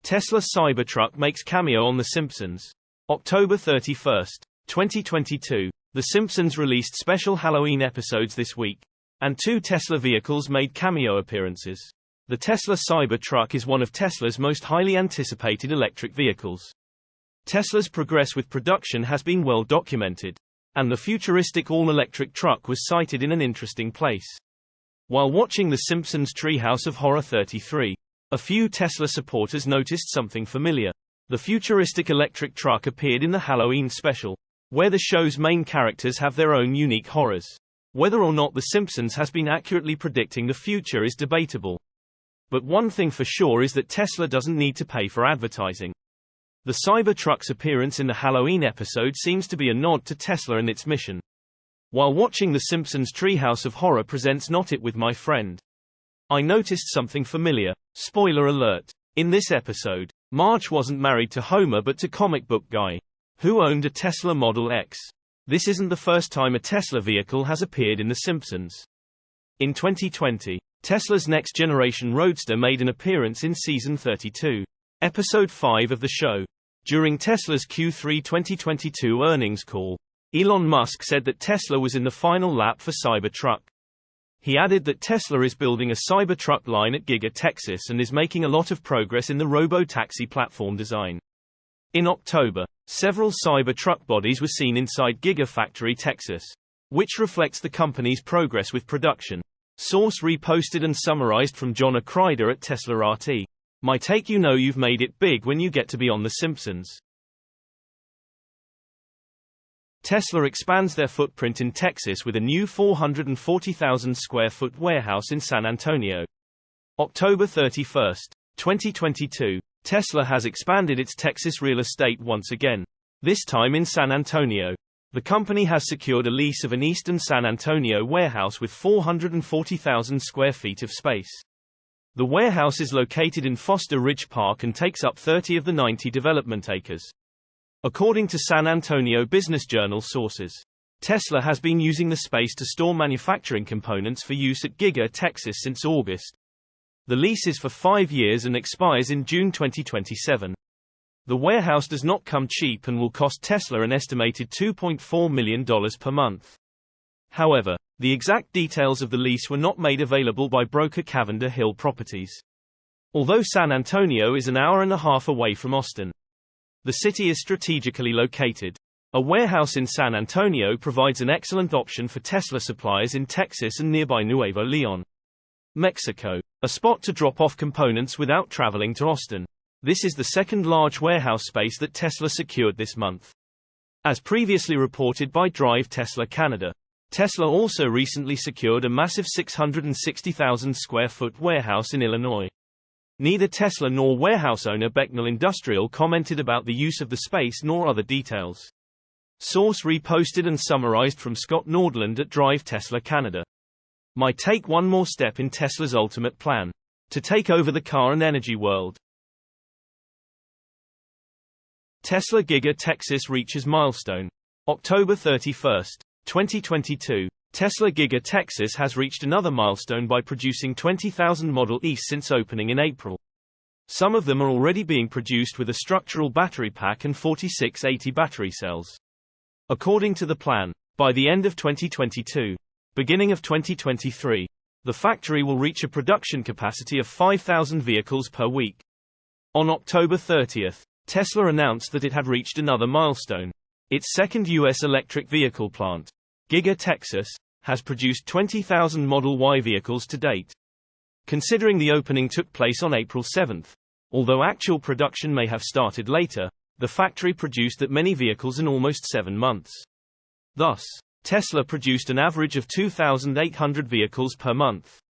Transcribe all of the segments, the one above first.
Tesla Cybertruck makes cameo on The Simpsons. October 31, 2022. The Simpsons released special Halloween episodes this week, and 2 Tesla vehicles made cameo appearances. The Tesla Cybertruck is one of Tesla's most highly anticipated electric vehicles. Tesla's progress with production has been well documented, and the futuristic all-electric truck was sighted in an interesting place. While watching The Simpsons Treehouse of Horror 33, a few Tesla supporters noticed something familiar. The futuristic electric truck appeared in the Halloween special, where the show's main characters have their own unique horrors. Whether or not The Simpsons has been accurately predicting the future is debatable. But one thing for sure is that Tesla doesn't need to pay for advertising. The Cybertruck's appearance in the Halloween episode seems to be a nod to Tesla and its mission. While watching The Simpsons Treehouse of Horror presents Not It With My Friend, I noticed something familiar. Spoiler alert. In this episode, Marge wasn't married to Homer but to comic book guy, who owned a Tesla Model X. This isn't the first time a Tesla vehicle has appeared in The Simpsons. In 2020, Tesla's next-generation Roadster made an appearance in Season 32, Episode 5 of the show. During Tesla's Q3 2022 earnings call, Elon Musk said that Tesla was in the final lap for Cybertruck. He added that Tesla is building a Cybertruck line at Giga, Texas and is making a lot of progress in the robo-taxi platform design. In October, several Cybertruck bodies were seen inside Giga Factory, Texas, which reflects the company's progress with production. Source reposted and summarized from John Akrider at Tesla RT. My take: you know you've made it big when you get to be on The Simpsons. Tesla expands their footprint in Texas with a new 440,000 square foot warehouse in San Antonio. October 31, 2022. Tesla has expanded its Texas real estate once again, this time in San Antonio. The company has secured a lease of an eastern San Antonio warehouse with 440,000 square feet of space. The warehouse is located in Foster Ridge Park and takes up 30 of the 90 development acres. According to San Antonio Business Journal sources, Tesla has been using the space to store manufacturing components for use at Giga, Texas since August. The lease is for 5 years and expires in June 2027. The warehouse does not come cheap and will cost Tesla an estimated $2.4 million per month. However, the exact details of the lease were not made available by broker Cavender Hill Properties. Although San Antonio is an hour and a half away from Austin, the city is strategically located. A warehouse in San Antonio provides an excellent option for Tesla suppliers in Texas and nearby Nuevo Leon, Mexico, a spot to drop off components without traveling to Austin. This is the second large warehouse space that Tesla secured this month. As previously reported by Drive Tesla Canada, Tesla also recently secured a massive 660,000 square foot warehouse in Illinois. Neither Tesla nor warehouse owner Becknell Industrial commented about the use of the space nor other details. Source reposted and summarized from Scott Nordland at Drive Tesla Canada. My take: one more step in Tesla's ultimate plan to take over the car and energy world. Tesla Giga Texas reaches milestone. October 31, 2022. Tesla Giga Texas has reached another milestone by producing 20,000 Model Es since opening in April. Some of them are already being produced with a structural battery pack and 4680 battery cells. According to the plan, by the end of 2022, beginning of 2023, the factory will reach a production capacity of 5,000 vehicles per week. On October 30, Tesla announced that it had reached another milestone. Its second U.S. electric vehicle plant, Giga Texas, has produced 20,000 Model Y vehicles to date. Considering the opening took place on April 7, although actual production may have started later, the factory produced that many vehicles in almost 7 months. Thus, Tesla produced an average of 2,800 vehicles per month.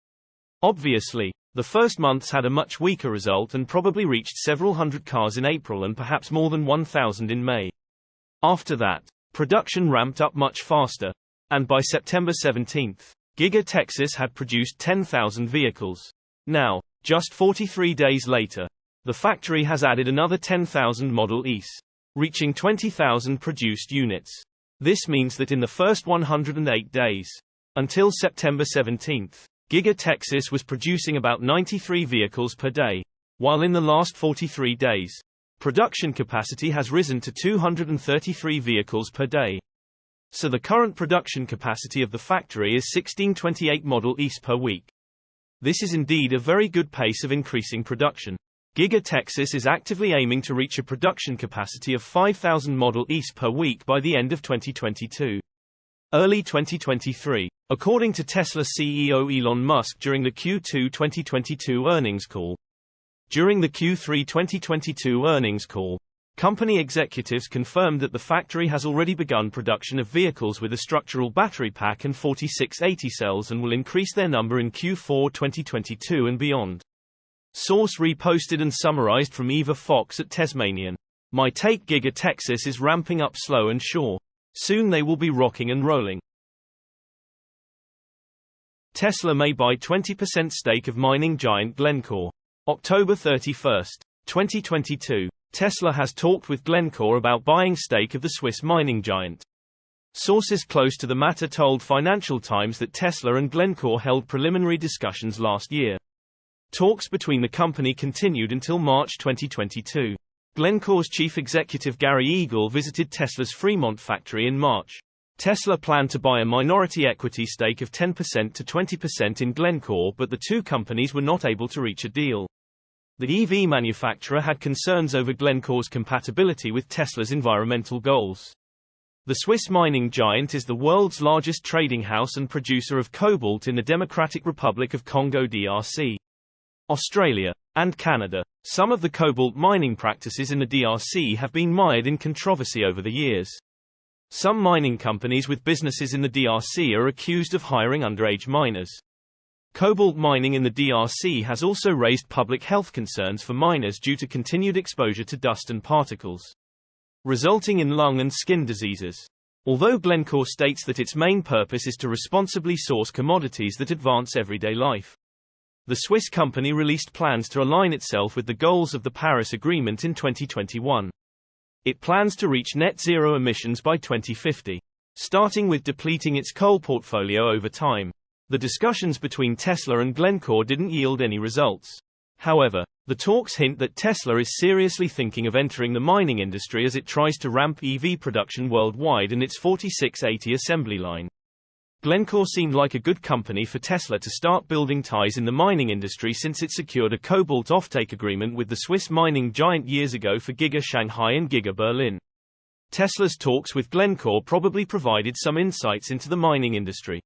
Obviously, the first months had a much weaker result and probably reached several hundred cars in April and perhaps more than 1,000 in May. After that, production ramped up much faster, and by September 17, Giga Texas had produced 10,000 vehicles. Now, just 43 days later, the factory has added another 10,000 Model Es, reaching 20,000 produced units. This means that in the first 108 days, until September 17, Giga Texas was producing about 93 vehicles per day. while in the last 43 days, production capacity has risen to 233 vehicles per day. So the current production capacity of the factory is 1628 Model Es per week. This is indeed a very good pace of increasing production. Giga Texas is actively aiming to reach a production capacity of 5,000 Model Es per week by the end of 2022. Early 2023, according to Tesla CEO Elon Musk during the Q2 2022 earnings call. During the Q3 2022 earnings call, company executives confirmed that the factory has already begun production of vehicles with a structural battery pack and 4680 cells and will increase their number in Q4 2022 and beyond. Source reposted and summarized from Eva Fox at Tasmanian. My take: Giga Texas is ramping up slow and sure. Soon they will be rocking and rolling. Tesla may buy 20% stake of mining giant Glencore. October 31, 2022. Tesla has talked with Glencore about buying stake of the Swiss mining giant. Sources close to the matter told Financial Times that Tesla and Glencore held preliminary discussions last year. Talks between the company continued until March 2022. Glencore's chief executive Gary Eagle visited Tesla's Fremont factory in March. Tesla planned to buy a minority equity stake of 10% to 20% in Glencore, but the two companies were not able to reach a deal. The EV manufacturer had concerns over Glencore's compatibility with Tesla's environmental goals. The Swiss mining giant is the world's largest trading house and producer of cobalt in the Democratic Republic of Congo (DRC), Australia, and Canada. Some of the cobalt mining practices in the DRC have been mired in controversy over the years. Some mining companies with businesses in the DRC are accused of hiring underage miners. Cobalt mining in the DRC has also raised public health concerns for miners due to continued exposure to dust and particles, resulting in lung and skin diseases. Although Glencore states that its main purpose is to responsibly source commodities that advance everyday life, the Swiss company released plans to align itself with the goals of the Paris Agreement in 2021. It plans to reach net zero emissions by 2050, starting with depleting its coal portfolio over time. The discussions between Tesla and Glencore didn't yield any results. However, the talks hint that Tesla is seriously thinking of entering the mining industry as it tries to ramp EV production worldwide in its 4680 assembly line. Glencore seemed like a good company for Tesla to start building ties in the mining industry since it secured a cobalt offtake agreement with the Swiss mining giant years ago for Giga Shanghai and Giga Berlin. Tesla's talks with Glencore probably provided some insights into the mining industry,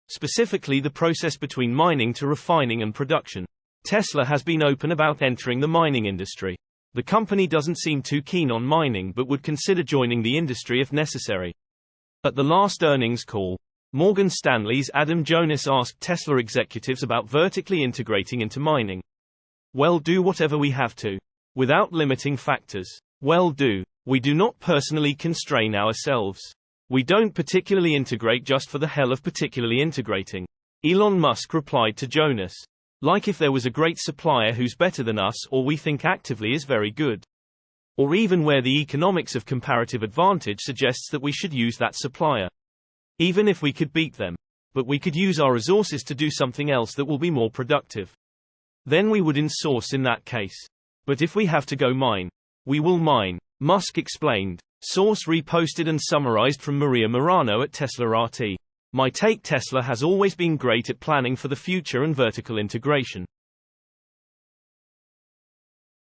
specifically the process between mining to refining and production. Tesla has been open about entering the mining industry. The company doesn't seem too keen on mining but would consider joining the industry if necessary. At the last earnings call, Morgan Stanley's Adam Jonas asked Tesla executives about vertically integrating into mining. "Well, do whatever we have to, without limiting factors. Well, do. We do not personally constrain ourselves. We don't particularly integrate just for the hell of particularly integrating." Elon Musk replied to Jonas. "Like if there was a great supplier who's better than us or we think actively is very good. Or even where the economics of comparative advantage suggests that we should use that supplier. Even if we could beat them. But we could use our resources to do something else that will be more productive. Then we would insource in that case. But if we have to go mine, we will mine," Musk explained. Source reposted and summarized from Maria Morano at Tesla RT. My take: Tesla has always been great at planning for the future and vertical integration.